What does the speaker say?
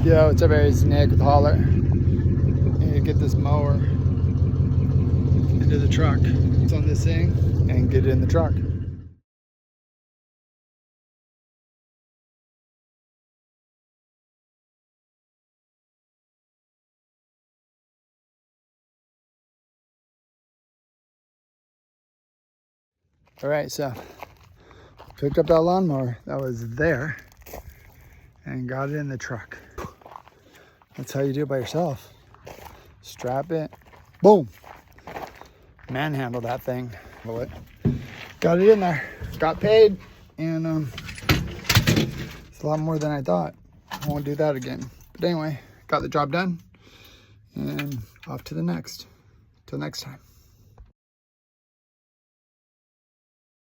Yo, what's up, everybody? It's Nick with the hauler. I need to get this mower into the truck. It's on this thing and get it in the truck. All right, so picked up that lawnmower that was there and got it in the truck. That's how you do it by yourself. Strap it, boom, manhandle that thing. Got it in there, got paid, and it's a lot more than I thought. I won't do that again. But anyway, got the job done and off to the next. Till next time.